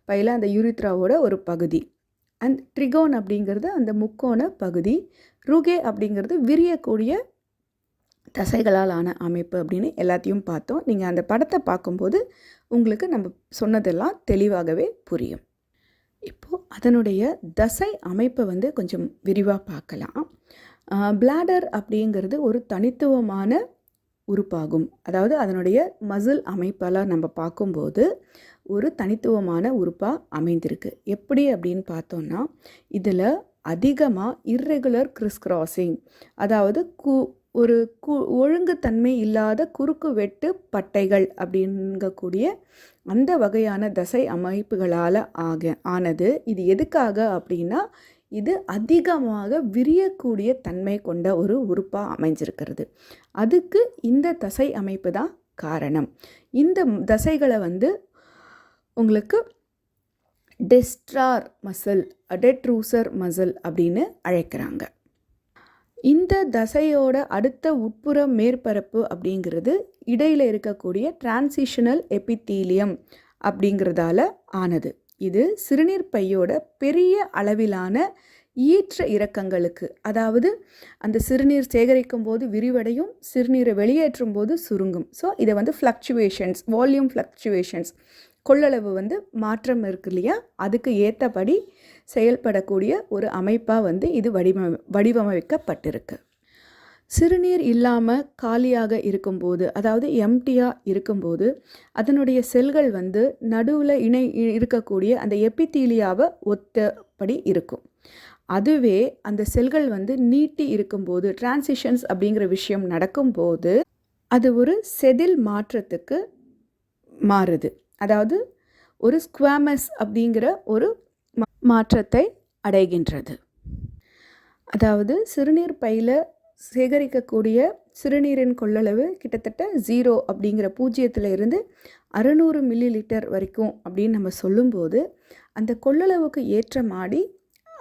A: பையில் அந்த யூரித்ராவோட ஒரு பகுதி, அண்ட் ட்ரிகோன் அப்படிங்கிறது அந்த முக்கோண பகுதி, ரூகே அப்படிங்கிறது விரியக்கூடிய தசைகளால் ஆன அமைப்பு அப்படின்னு எல்லாத்தையும் பார்த்தோம். நீங்கள் அந்த படத்தை பார்க்கும்போது உங்களுக்கு நம்ம சொன்னதெல்லாம் தெளிவாகவே புரியும். இப்போது அதனுடைய தசை அமைப்பை வந்து கொஞ்சம் விரிவாக பார்க்கலாம். பிளாடர் அப்படிங்கிறது ஒரு தனித்துவமான உறுப்பாகும். அதாவது அதனுடைய மசில் அமைப்பெல்லாம் நம்ம பார்க்கும்போது ஒரு தனித்துவமான உறுப்பாக அமைந்திருக்கு. எப்படி அப்படின்னு பார்த்தோன்னா இதில் அதிகமாக இர்ரெகுலர் கிறிஸ்-கிராசிங் அதாவது ஒழுங்குத்தன்மை இல்லாத குறுக்கு வெட்டு பட்டைகள் அப்படிங்கக்கூடிய அந்த வகையான தசை அமைப்புகளால் ஆனது. இது எதுக்காக அப்படின்னா இது அதிகமாக விரியக்கூடிய தன்மை கொண்ட ஒரு உறுப்பாக அமைஞ்சிருக்கிறது. அதுக்கு இந்த தசை அமைப்பு தான் காரணம். இந்த தசைகளை வந்து உங்களுக்கு டெஸ்ட்ரார் மசில், டெட்ரூசர் மசில் அப்படின்னு அழைக்கிறாங்க. இந்த தசையோட அடுத்த உட்புற மேற்பரப்பு அப்படிங்கிறது இடையில் இருக்கக்கூடிய டிரான்சிஷனல் எபித்தீலியம் அப்படிங்கிறதால ஆனது. இது சிறுநீர் பையோட பெரிய அளவிலான ஈற்ற இறக்கங்களுக்கு, அதாவது அந்த சிறுநீர் சேகரிக்கும் போது விரிவடையும், சிறுநீரை வெளியேற்றும் போது சுருங்கும். ஸோ இதை வந்து ஃப்ளக்சுவேஷன்ஸ், வால்யூம் ஃப்ளக்சுவேஷன்ஸ், கொள்ளளவு வந்து மாற்றம் இருக்கு இல்லையா, அதுக்கு ஏற்றபடி செயல்படக்கூடிய ஒரு அமைப்பாக வந்து இது வடிவமைக்கப்பட்டிருக்கு. சிறுநீர் இல்லாமல் காலியாக இருக்கும்போது, அதாவது எம்டியாக இருக்கும்போது அதனுடைய செல்கள் வந்து நடுவில் இருக்கக்கூடிய அந்த எபித்தீலியாவை ஒத்தபடி இருக்கும். அதுவே அந்த செல்கள் வந்து நீட்டி இருக்கும்போது, டிரான்சிஷன்ஸ் அப்படிங்கிற விஷயம் நடக்கும்போது அது ஒரு செதில் மாற்றத்துக்கு மாறுது. அதாவது ஒரு ஸ்குவாமஸ் அப்படிங்கிற ஒரு மாற்றத்தை அடைகின்றது. அதாவது சிறுநீர் பையில் சேகரிக்கக்கூடிய சிறுநீரின் கொள்ளளவு கிட்டத்தட்ட 0 அப்படிங்கிற 0 600 மில்லிலிட்டர் வரைக்கும் அப்படின்னு நம்ம சொல்லும்போது அந்த கொள்ளளவுக்கு ஏற்ற மாதிரி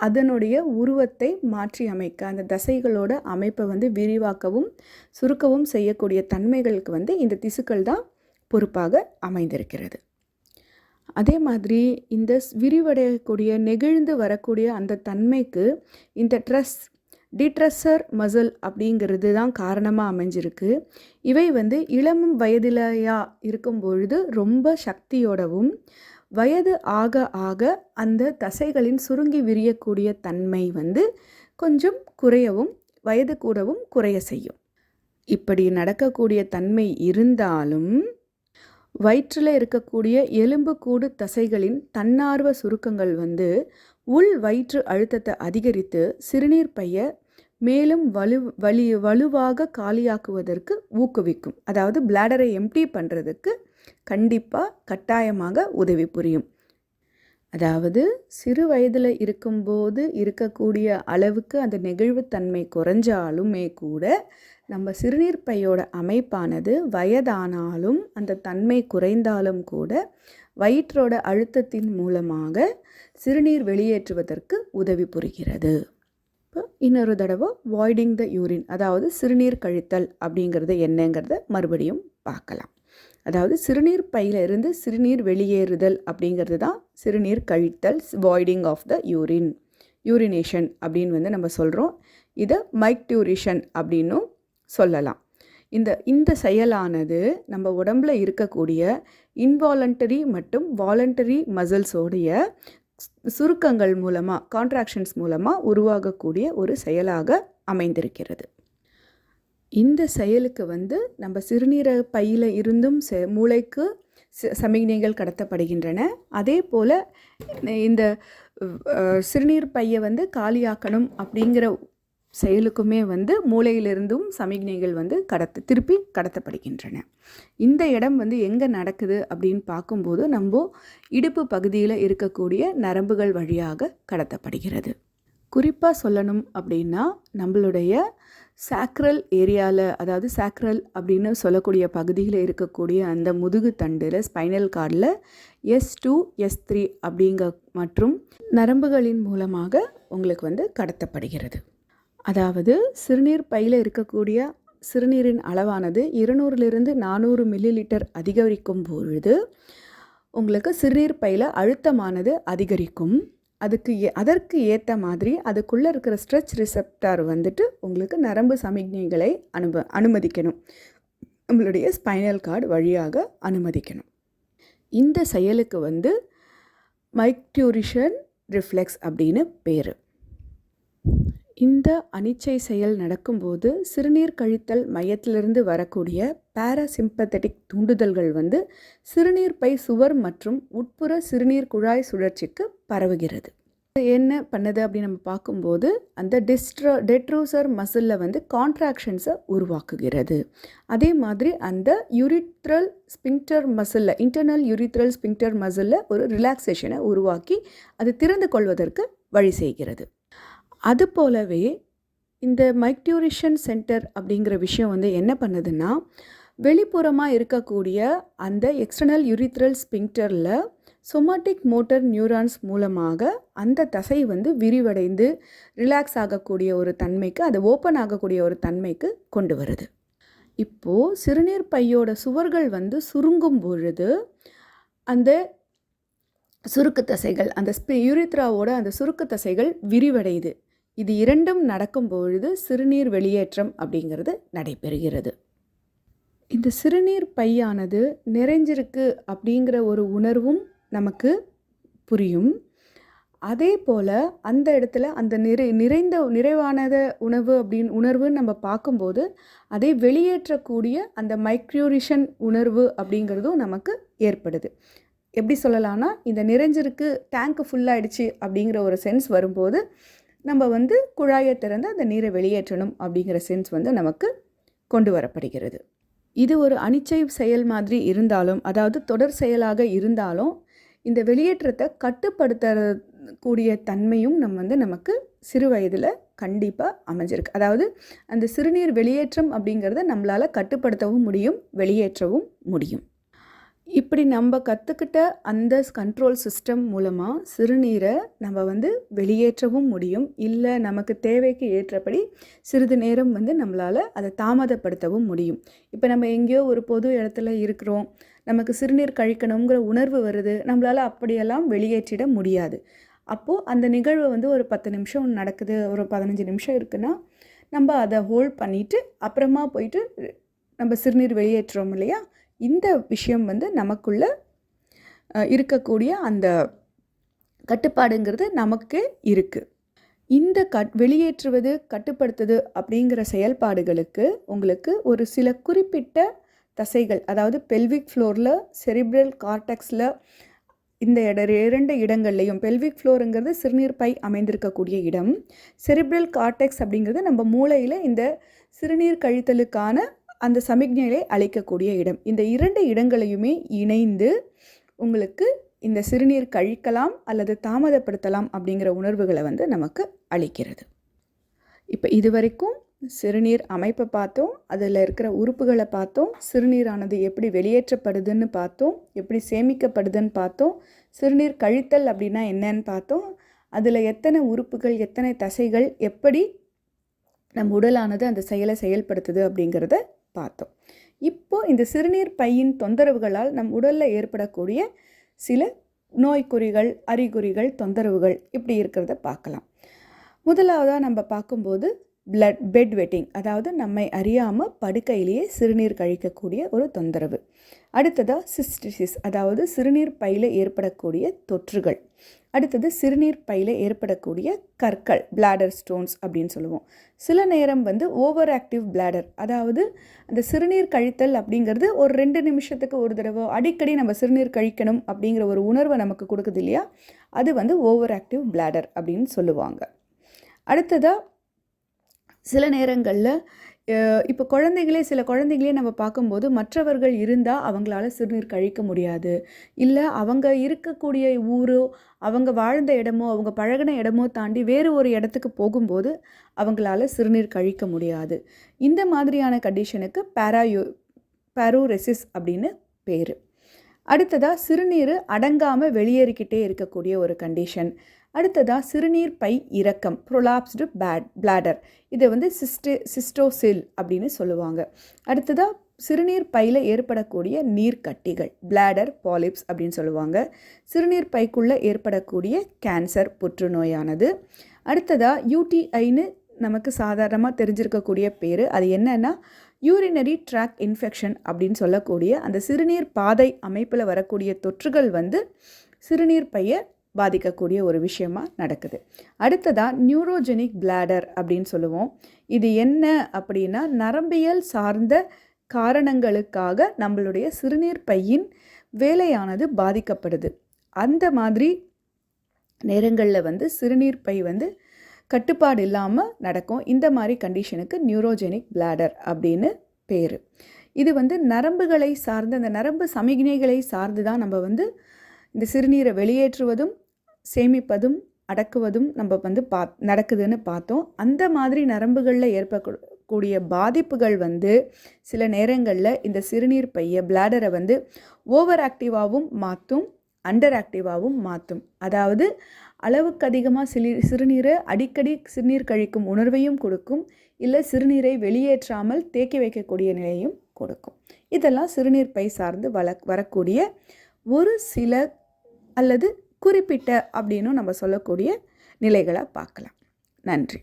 A: அதனுடைய உருவத்தை மாற்றி அமைக்க, அந்த தசைகளோட அமைப்பை வந்து விரிவாக்கவும் சுருக்கவும் செய்யக்கூடிய தன்மைகளுக்கு வந்து இந்த திசுக்கள் தான் பொறுப்பாக அமைந்திருக்கிறது. அதே மாதிரி இந்த விரிவடையக்கூடிய நெகிழ்ந்து வரக்கூடிய அந்த தன்மைக்கு இந்த டிட்ரஸர் மசில் அப்படிங்கிறது தான் காரணமாக அமைஞ்சிருக்கு. இவை வந்து இளம் வயதிலையா இருக்கும் பொழுது ரொம்ப சக்தியோடவும், வயது ஆக ஆக அந்த தசைகளின் சுருங்கி விரியக்கூடிய தன்மை வந்து கொஞ்சம் குறையவும், வயது கூடவும் குறைய செய்யும். இப்படி நடக்கக்கூடிய தன்மை இருந்தாலும் வயிற்றில் இருக்கக்கூடிய எலும்புக்கூடு தசைகளின் தன்னார்வ சுருக்கங்கள் வந்து உள் வயிற்று அழுத்தத்தை அதிகரித்து சிறுநீர் பையை மேலும் வலுவாக காலியாக்குவதற்கு ஊக்குவிக்கும். அதாவது பிளாடரை எம்டி பண்ணுறதுக்கு கண்டிப்பாக கட்டாயமாக உதவி புரியும். அதாவது சிறு வயதில் இருக்கும்போது இருக்கக்கூடிய அளவுக்கு அந்த நெகிழ்வுத்தன்மை குறைஞ்சாலுமே கூட நம்ம சிறுநீர் பையோட அமைப்பானது வயதானாலும் அந்த தன்மை குறைந்தாலும் கூட வயிற்றோட அழுத்தத்தின் மூலமாக சிறுநீர் வெளியேற்றுவதற்கு உதவி புரிகிறது. இப்போ இன்னொரு தடவை வாய்டிங் த யூரின், அதாவது சிறுநீர் கழித்தல் அப்படிங்கிறது என்னங்கிறத மறுபடியும் பார்க்கலாம். அதாவது சிறுநீர் பையிலிருந்து சிறுநீர் வெளியேறுதல் அப்படிங்கிறது தான் சிறுநீர் கழித்தல், வாய்டிங் ஆஃப் த யூரின். யூரினேஷன் அப்படின்னு வந்து நம்ம சொல்கிறோம். இதை மைக்டியூரிஷன் அப்படின்னும் சொல்லலாம். இந்த செயலானது நம்ம உடம்பில் இருக்கக்கூடிய இன்வாலண்டரி மற்றும் வாலண்டரி மசில்ஸோடைய சுருக்கங்கள் மூலமாக, கான்ட்ராக்ஷன்ஸ் மூலமாக உருவாகக்கூடிய ஒரு செயலாக அமைந்திருக்கிறது. இந்த செயலுக்கு வந்து நம்ம சிறுநீரக பையில் இருந்தும் மூளைக்கு சமிக்ஞைகள் கடத்தப்படுகின்றன. அதே போல் இந்த சிறுநீர் பையை வந்து காலியாக்கணும் அப்படிங்கிற செயலுக்குமே வந்து மூளையிலிருந்தும் சமிக்ஞைகள் வந்து திருப்பி கடத்தப்படுகின்றன. இந்த இடம் வந்து எங்கே நடக்குது அப்படின்னு பார்க்கும்போது நம்ம இடுப்பு பகுதியில் இருக்கக்கூடிய நரம்புகள் வழியாக கடத்தப்படுகிறது. குறிப்பாக சொல்லணும் அப்படின்னா நம்மளுடைய சாக்ரல் ஏரியாவில், அதாவது சாக்ரல் அப்படின்னு சொல்லக்கூடிய பகுதியில் இருக்கக்கூடிய அந்த முதுகு தண்டில், ஸ்பைனல் கார்டில் S2 S3 மற்றும் நரம்புகளின் மூலமாக உங்களுக்கு வந்து கடத்தப்படுகிறது. அதாவது சிறுநீர் பையில் இருக்கக்கூடிய சிறுநீரின் அளவானது 200 400 மில்லிலிட்டர் அதிகரிக்கும் பொழுது உங்களுக்கு சிறுநீர் பையில் அழுத்தமானது அதிகரிக்கும். அதற்கு ஏற்ற மாதிரி அதுக்குள்ளே இருக்கிற ஸ்ட்ரெச் ரிசெப்டார் வந்துட்டு உங்களுக்கு நரம்பு சமிக்ஞைகளை அனுமதிக்கணும். நம்மளுடைய ஸ்பைனல் கார்டு வழியாக அனுமதிக்கணும். இந்த செயலுக்கு வந்து மைக்டியூரிஷன் ரிஃப்ளெக்ஸ் அப்படின்னு பேர். இந்த அனிச்சை செயல் நடக்கும்போது சிறுநீர் கழித்தல் மையத்திலிருந்து வரக்கூடிய பாராசிம்பத்தட்டிக் தூண்டுதல்கள் வந்து சிறுநீர் பை சுவர் மற்றும் உட்புற சிறுநீர் குழாய் சுழற்சிக்கு பரவுகிறது. என்ன பண்ணுது அப்படின்னு நம்ம பார்க்கும்போது அந்த டெட்ரூசர் மசிலில் வந்து கான்ட்ராக்ஷன்ஸை உருவாக்குகிறது. அதே மாதிரி அந்த யூரித்ரல் ஸ்பிங்க்டர் மசிலில், இன்டர்னல் யூரித்ரல் ஸ்பிங்க்டர் மசிலில் ஒரு ரிலாக்ஸேஷனை உருவாக்கி அது திறந்து கொள்வதற்கு வழி செய்கிறது. அது போலவே இந்த மைக்டியூரிஷன் சென்டர் அப்படிங்கிற விஷயம் வந்து என்ன பண்ணுதுன்னா, வெளிப்புறமாக இருக்கக்கூடிய அந்த எக்ஸ்டர்னல் யூரித்ரல் ஸ்பிங்க்டரில் சொமாட்டிக் மோட்டர் நியூரான்ஸ் மூலமாக அந்த தசை வந்து விரிவடைந்து ரிலாக்ஸ் ஆகக்கூடிய ஒரு தன்மைக்கு, அது ஓப்பன் ஆகக்கூடிய ஒரு தன்மைக்கு கொண்டு வருது. இப்போது சிறுநீர் பையோட சுவர்கள் வந்து சுருங்கும் பொழுது அந்த சுருக்கு தசைகள், அந்த யூரித்ராவோட அந்த சுருக்கு தசைகள் விரிவடையுது. இது இரண்டும் நடக்கும் பொழுது சிறுநீர் வெளியேற்றம் அப்படிங்கிறது நடைபெறுகிறது. இந்த சிறுநீர் பையானது நிறைஞ்சிருக்கு அப்படிங்கிற ஒரு உணர்வும் நமக்கு புரியும். அதே போல் அந்த இடத்துல அந்த நிறைவானத உணர்வுன்னு நம்ம பார்க்கும்போது அதை வெளியேற்றக்கூடிய அந்த மைக்டியூரிஷன் உணர்வு அப்படிங்கிறதும் நமக்கு ஏற்படுது. எப்படி சொல்லலாம்னா, இந்த நிறைஞ்சிருக்கு, டேங்க்கு ஃபுல்லாகிடுச்சு அப்படிங்கிற ஒரு சென்ஸ் வரும்போது நம்ம வந்து குழாயை திறந்து அந்த நீரை வெளியேற்றணும் அப்படிங்கிற சென்ஸ் வந்து நமக்கு கொண்டு வரப்படுகிறது. இது ஒரு அனிச்சை செயல் மாதிரி இருந்தாலும், அதாவது தொடர் செயலாக இருந்தாலும், இந்த வெளியேற்றத்தை கட்டுப்படுத்தக்கூடிய தன்மையும் நமக்கு சிறு வயதில் கண்டிப்பாக அமைஞ்சிருக்கு. அதாவது அந்த சிறுநீர் வெளியேற்றம் அப்படிங்கிறத நம்மளால் கட்டுப்படுத்தவும் முடியும், வெளியேற்றவும் முடியும். இப்படி நம்ம கற்றுக்கிட்ட அந்த கண்ட்ரோல் சிஸ்டம் மூலமாக சிறுநீரை நம்ம வந்து வெளியேற்றவும் முடியும். இல்லை நமக்கு தேவைக்கு ஏற்றபடி சிறிது நேரம் வந்து நம்மளால் அதை தாமதப்படுத்தவும் முடியும். இப்போ நம்ம எங்கேயோ ஒரு பொது இடத்துல இருக்கிறோம், நமக்கு சிறுநீர் கழிக்கணுங்கிற உணர்வு வருது, நம்மளால் அப்படியெல்லாம் வெளியேற்றிட முடியாது. அப்போது அந்த நிகழ்வு வந்து ஒரு 10 நிமிஷம் நடக்குது, ஒரு 15 நிமிஷம் இருக்குன்னா நம்ம அதை ஹோல்ட் பண்ணிவிட்டு அப்புறமா போயிட்டு நம்ம சிறுநீர் வெளியேற்றுறோம் இல்லையா? இந்த விஷயம் வந்து நமக்குள்ள இருக்கக்கூடிய அந்த கட்டுப்பாடுங்கிறது நமக்கு இருக்குது. இந்த வெளியேற்றுவது, கட்டுப்படுத்துது அப்படிங்கிற செயல்பாடுகளுக்கு உங்களுக்கு ஒரு சில குறிப்பிட்ட தசைகள், அதாவது பெல்விக் ஃப்ளோரில், செரிப்ரல் கார்டெக்ஸில், இந்த 2 இடங்கள்லையும், பெல்விக் ஃப்ளோருங்கிறது சிறுநீர் பை அமைந்திருக்கக்கூடிய இடம், செரிப்ரல் கார்டெக்ஸ் அப்படிங்கிறது நம்ம மூளையில் இந்த சிறுநீர் கழித்தலுக்கான அந்த சமிக்ஞையை அளிக்கக்கூடிய இடம். இந்த 2 இடங்களையுமே இணைந்து உங்களுக்கு இந்த சிறுநீர் கழிக்கலாம் அல்லது தாமதப்படுத்தலாம் அப்படிங்கிற உணர்வுகளை வந்து நமக்கு அளிக்கிறது. இப்போ இதுவரைக்கும் சிறுநீர் அமைப்பை பார்த்தோம், அதில் இருக்கிற உறுப்புகளை பார்த்தோம், சிறுநீரானது எப்படி வெளியேற்றப்படுதுன்னு பார்த்தோம், எப்படி சேமிக்கப்படுதுன்னு பார்த்தோம், சிறுநீர் கழித்தல் அப்படின்னா என்னன்னு பார்த்தோம், அதில் எத்தனை உறுப்புகள், எத்தனை தசைகள், எப்படி நம் உடலானது அந்த செயலை செயல்படுத்துது அப்படிங்கிறத பார்த்தோம். இப்போது இந்த சிறுநீர் பையின் தொந்தரவுகளால் நம் உடலில் ஏற்படக்கூடிய சில நோய்க்குறிகள், அறிகுறிகள், தொந்தரவுகள் இப்படி இருக்கிறத பார்க்கலாம். முதலாவதாக நம்ம பார்க்கும்போது பெட் வெட்டிங், அதாவது நம்மை அறியாமல் படுக்கையிலேயே சிறுநீர் கழிக்கக்கூடிய ஒரு தொந்தரவு. அடுத்ததாக சிஸ்டிசிஸ், அதாவது சிறுநீர் பையில் ஏற்படக்கூடிய தொற்றுகள். அடுத்தது சிறுநீர் பையில் ஏற்படக்கூடிய கற்கள், பிளாடர் ஸ்டோன்ஸ் அப்படின்னு சொல்லுவோம். சில நேரம் ஓவர் ஆக்டிவ் பிளாடர், அதாவது அந்த சிறுநீர் கழித்தல் அப்படிங்கிறது ஒரு 2 நிமிஷத்துக்கு ஒரு தடவை அடிக்கடி நம்ம சிறுநீர் கழிக்கணும் அப்படிங்கிற ஒரு உணர்வை நமக்கு கொடுக்குது இல்லையா, அது ஓவர் ஆக்டிவ் பிளாடர் அப்படின்னு சொல்லுவாங்க. அடுத்ததாக சில நேரங்களில் இப்போ சில குழந்தைகளே நம்ம பார்க்கும்போது மற்றவர்கள் இருந்தால் அவங்களால சிறுநீர் கழிக்க முடியாது, இல்லை அவங்க இருக்கக்கூடிய ஊரோ அவங்க வாழ்ந்த இடமோ அவங்க பழகின இடமோ தாண்டி வேறு ஒரு இடத்துக்கு போகும்போது அவங்களால சிறுநீர் கழிக்க முடியாது. இந்த மாதிரியான கண்டிஷனுக்கு பேரோரெசிஸ் அப்படின்னு பேர். அடுத்ததாக சிறுநீர் அடங்காமல் வெளியேறிக்கிட்டே இருக்கக்கூடிய ஒரு கண்டிஷன். அடுத்ததாக சிறுநீர் பை இறக்கம், ப்ரொலாப்ஸ்டு பிளாடர், இதை சிஸ்டோசில் அப்படின்னு சொல்லுவாங்க. அடுத்ததாக சிறுநீர் பையில் ஏற்படக்கூடிய நீர்க்கட்டிகள், பிளாடர் பாலிப்ஸ் அப்படின்னு சொல்லுவாங்க. சிறுநீர் பைக்குள்ளே ஏற்படக்கூடிய கேன்சர், புற்றுநோயானது. அடுத்ததாக யூடிஐன்னு நமக்கு சாதாரணமாக தெரிஞ்சிருக்கக்கூடிய பேர், அது என்னன்னா யூரினரி ட்ராக் இன்ஃபெக்ஷன் அப்படின்னு சொல்லக்கூடிய அந்த சிறுநீர் பாதை அமைப்பில் வரக்கூடிய தொற்றுகள் சிறுநீர் பையை பாதிக்கக்கூடிய ஒரு விஷயமாக நடக்குது. அடுத்ததாக நியூரோஜெனிக் பிளாடர் அப்படின்னு சொல்லுவோம். இது என்ன அப்படின்னா நரம்பியல் சார்ந்த காரணங்களுக்காக நம்மளுடைய சிறுநீர் பையின் வேலையானது பாதிக்கப்படுது. அந்த மாதிரி நேரங்களில் சிறுநீர் பை கட்டுப்பாடு இல்லாமல் நடக்கும். இந்த மாதிரி கண்டிஷனுக்கு நியூரோஜெனிக் பிளாடர் அப்படின்னு பேர். இது நரம்புகளை சார்ந்த, அந்த நரம்பு சமிக்ஞைகளை சார்ந்து தான் நம்ம இந்த சிறுநீரை வெளியேற்றுவதும் சேமிப்பதும் அடக்குவதும் நம்ம நடக்குதுன்னு பார்த்தோம். அந்த மாதிரி நரம்புகளில் ஏற்படக்கூடிய பாதிப்புகள் சில நேரங்களில் இந்த சிறுநீர் பையை பிளாடரை ஓவர் ஆக்டிவாகவும் மாற்றும், அண்டர் ஆக்டிவாகவும் மாற்றும். அதாவது அளவுக்கு அதிகமாக சிறுநீரை அடிக்கடி சிறுநீர் கழிக்கும் உணர்வையும் கொடுக்கும், இல்லை சிறுநீரை வெளியேற்றாமல் தேக்கி வைக்கக்கூடிய நிலையும் கொடுக்கும். இதெல்லாம் சிறுநீர் பை சார்ந்து வரக்கூடிய ஒரு சில அல்லது குறிப்பிட்ட அப்படின்னு நம்ம சொல்லக்கூடிய நிலைகளை பார்க்கலாம். நன்றி.